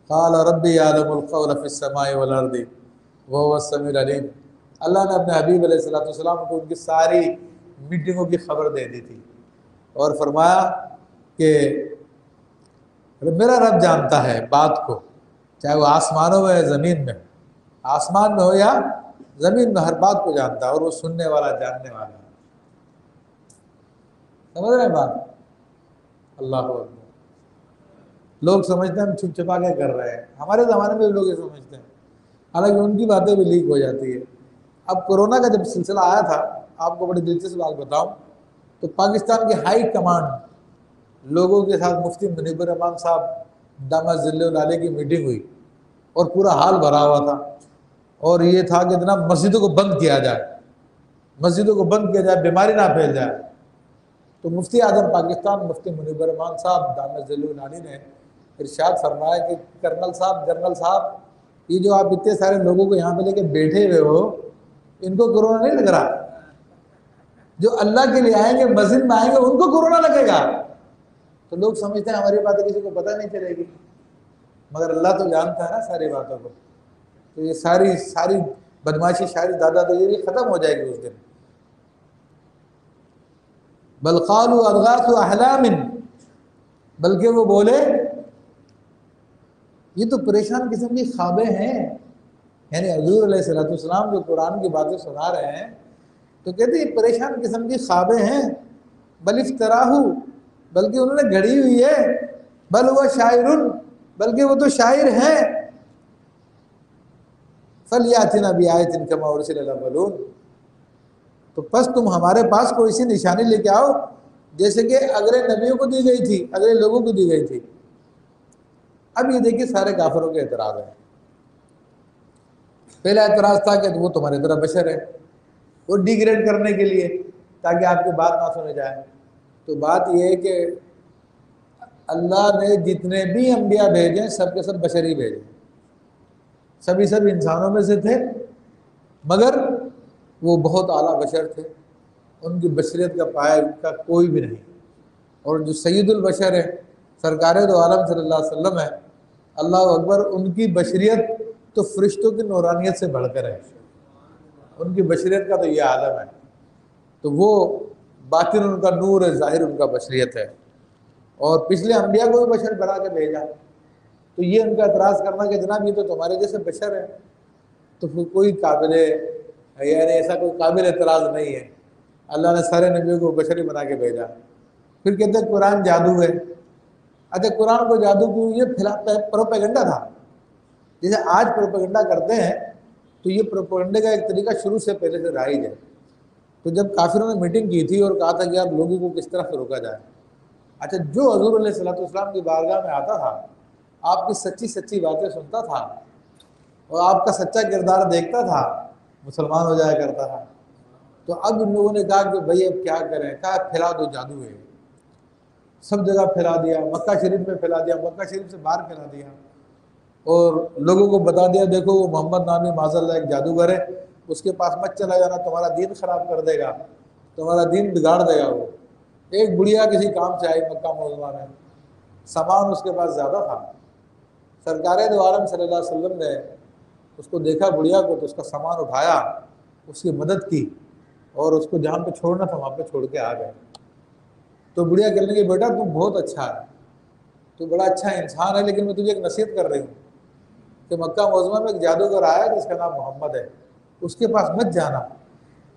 قال ربی یعلم القول فی السماء والارض وهو السمیع العلیم۔ اللہ نے اپنے حبیب علیہ الصلوۃ والسلام کو ان کی ساری میٹنگوں کی خبر دے دی تھی اور فرمایا کہ میرا رب جانتا ہے بات کو، چاہے وہ آسمانوں میں ہے زمین میں، آسمان میں ہو یا زمین میں، ہر بات کو جانتا ہے اور وہ سننے والا جاننے والا ہے۔ سمجھ رہے ہیں بات؟ اللہ اکبر۔ لوگ سمجھتے ہیں ہم چھپ چھپا کے کر رہے ہیں، ہمارے زمانے میں بھی لوگ یہ سمجھتے ہیں، حالانکہ ان کی باتیں بھی لیک ہو جاتی ہے۔ اب کورونا کا جب سلسلہ آیا تھا، آپ کو بڑی دلچسپ بات بتاؤں تو پاکستان کی ہائی کمانڈ لوگوں کے ساتھ مفتی منیب الرحمان صاحب دامت ظل العالیہ کی میٹنگ ہوئی اور پورا حال بھرا ہوا تھا، اور یہ تھا کہ جناب مسجدوں کو بند کیا جائے، مسجدوں کو بند کیا جائے، بیماری نہ پھیل جائے۔ تو مفتی اعظم پاکستان مفتی منیب الرحمان صاحب دامت ظل العالیہ نے ارشاد فرمایا کہ جنرل صاحب یہ جو آپ اتنے سارے لوگوں کو یہاں پہ لے کے بیٹھے ہوئے ہو، ان کو کورونا نہیں لگ رہا، جو اللہ کے لیے آئیں گے مسجد میں آئیں گے ان کو کورونا لگے گا۔ تو لوگ سمجھتے ہیں ہماری باتیں کسی کو پتہ نہیں چلے گی، مگر اللہ تو جانتا ہے نا ساری باتوں کو۔ تو یہ ساری بدماشی، ساری دادا دادی ختم ہو جائے گی اس دن۔ بل قالوا اضغاث احلام، بلکہ وہ بولے یہ تو پریشان قسم کی خوابیں ہیں۔ یعنی حضور علیہ الصلوۃ والسلام جو قرآن کی باتیں سنا رہے ہیں تو کہتے ہیں یہ پریشان قسم کی خوابیں ہیں۔ بل افتراہ، بلکہ انہوں نے گھڑی ہوئی ہے۔ بل ہوا شاعر، بلکہ وہ تو شاعر ہیں۔ فلیاتنا بآیۃ کما ارسل الاولون، تو پس تم ہمارے پاس کوئی سی نشانی لے کے آؤ جیسے کہ اگلے نبیوں کو دی گئی تھی، اگلے لوگوں کو دی گئی تھی۔ اب یہ دیکھیے سارے کافروں کے اعتراض ہیں۔ پہلا اعتراض تھا کہ وہ تمہاری طرح بشر ہے، وہ ڈیگریڈ کرنے کے لیے تاکہ آپ کی بات نہ سنے جائے۔ تو بات یہ ہے کہ اللہ نے جتنے بھی انبیاء بھیجے سب کے سب بشر ہی بھیجے، سب انسانوں میں سے تھے، مگر وہ بہت اعلیٰ بشر تھے، ان کی بشریت کا پایہ کا کوئی بھی نہیں۔ اور جو سید البشر ہے، سرکار دو عالم صلی اللہ علیہ وسلم ہے، اللہ اکبر، ان کی بشریت تو فرشتوں کی نورانیت سے بڑھ کر ہے، ان کی بشریت کا تو یہ عالم ہے۔ تو وہ باطن ان کا نور ہے، ظاہر ان کا بشریت ہے، اور پچھلے انبیاء کو بھی بشر بنا کے بھیجا۔ تو یہ ان کا اعتراض کرنا کہ جناب یہ تو تمہارے جیسے بشر ہے، تو پھر کوئی قابل، یعنی ایسا کوئی قابل اعتراض نہیں ہے، اللہ نے سارے نبیوں کو بشری بنا کے بھیجا۔ پھر کہتے ہیں قرآن جادو ہے۔ اچھا قرآن کو جادو کیوں؟ یہ پروپیگنڈا تھا، جیسے آج پروپیگنڈا کرتے ہیں، تو یہ پروپیگنڈے کا ایک طریقہ شروع سے پہلے سے رائج ہے۔ تو جب کافروں نے میٹنگ کی تھی اور کہا تھا کہ یار لوگوں کو کس طرح سے روکا جائے، اچھا جو حضور علیہ الصلوۃ والسلام کی بارگاہ میں آتا تھا، آپ کی سچی باتیں سنتا تھا اور آپ کا سچا کردار دیکھتا تھا، مسلمان ہو جایا کرتا تھا۔ تو اب ان لوگوں نے کہا کہ بھئی اب کیا کریں، کہا پھیلا دو، جادو ہے، سب جگہ پھیلا دیا، مکہ شریف میں پھیلا دیا، مکہ شریف سے باہر پھیلا دیا، اور لوگوں کو بتا دیا دیکھو وہ محمد نامی معاذ اللہ ایک جادوگر ہے، اس کے پاس مت چلا جانا، تمہارا دین خراب کر دے گا، تمہارا دین بگاڑ دے گا۔ وہ ایک بڑھیا کسی کام سے آئی مکہ معظمہ میں، سامان اس کے پاس زیادہ تھا، سرکار دو عالم صلی اللہ علیہ وسلم نے اس کو دیکھا بڑھیا کو، تو اس کا سامان اٹھایا، اس کی مدد کی، اور اس کو جہاں پہ چھوڑنا تھا وہاں پہ چھوڑ کے آ گئے۔ تو بڑھیا کہنے لگے بیٹا تم بہت اچھا ہے، تو بڑا اچھا انسان ہے، لیکن میں تجھے ایک نصیحت کر رہی ہوں کہ مکہ معظمہ میں ایک جادوگر آیا جس کا نام محمد ہے، اس کے پاس مت جانا،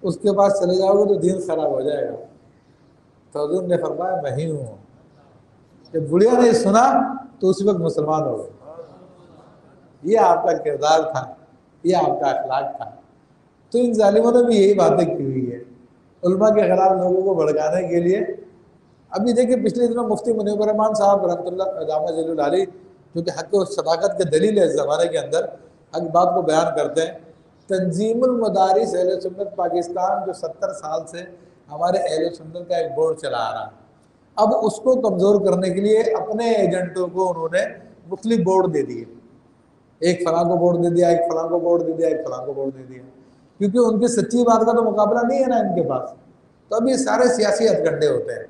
اس کے پاس چلے جاؤ گے تو دین خراب ہو جائے گا۔ تو حضور نے فرمایا میں ہی ہوں۔ جب بڑھیا نے سنا تو اسی وقت مسلمان ہو گئے۔ یہ آپ کا کردار تھا، یہ آپ کا اخلاق تھا۔ تو ان ظالموں نے بھی یہی باتیں کی ہوئی ہے علماء کے خلاف لوگوں کو بھڑکانے کے لیے۔ ابھی دیکھیں پچھلے دنوں مفتی منیب الرحمان صاحب رحمۃ اللہ دامت ظل العالیہ، جو کہ حق و صداقت کے دلیل ہے اس زمانے کے اندر، حق بات کو بیان کرتے ہیں۔ تنظیم المدارس اہل سنت پاکستان جو 70 سال سے ہمارے اہل سنت کا ایک بورڈ چلا آ رہا ہے، اب اس کو کمزور کرنے کے لیے اپنے ایجنٹوں کو انہوں نے مختلف بورڈ دے دیے، ایک فلاں کو بورڈ دے دیا، ایک فلاں کو بورڈ دے دیا، ایک فلاں کو بورڈ دے دیا، کیونکہ ان کی سچی بات کا تو مقابلہ نہیں ہے نا ان کے پاس۔ تو اب یہ سارے سیاسی ہتھ کنڈے ہوتے ہیں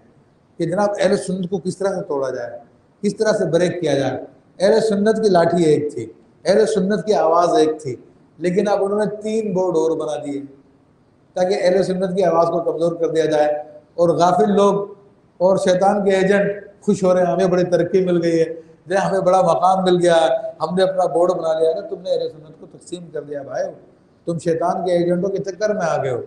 کہ جناب اہل سنت کو کس طرح سے توڑا جائے، کس طرح سے بریک کیا جائے۔ اہل سنت کی لاٹھی ایک تھی، اہل سنت کی آواز ایک تھی، لیکن اب انہوں نے 3 بورڈ اور بنا دیے تاکہ اہل سنت کی آواز کو کمزور کر دیا جائے، اور غافل لوگ اور شیطان کے ایجنٹ خوش ہو رہے ہیں، ہمیں بڑی ترقی مل گئی ہے، ہمیں بڑا مقام مل گیا ہے، ہم نے اپنا بورڈ بنا لیا ہے۔ تم نے اہل سنت کو تقسیم کر دیا بھائی، تم شیطان کے ایجنٹوں کے چکر میں آ گئے ہو۔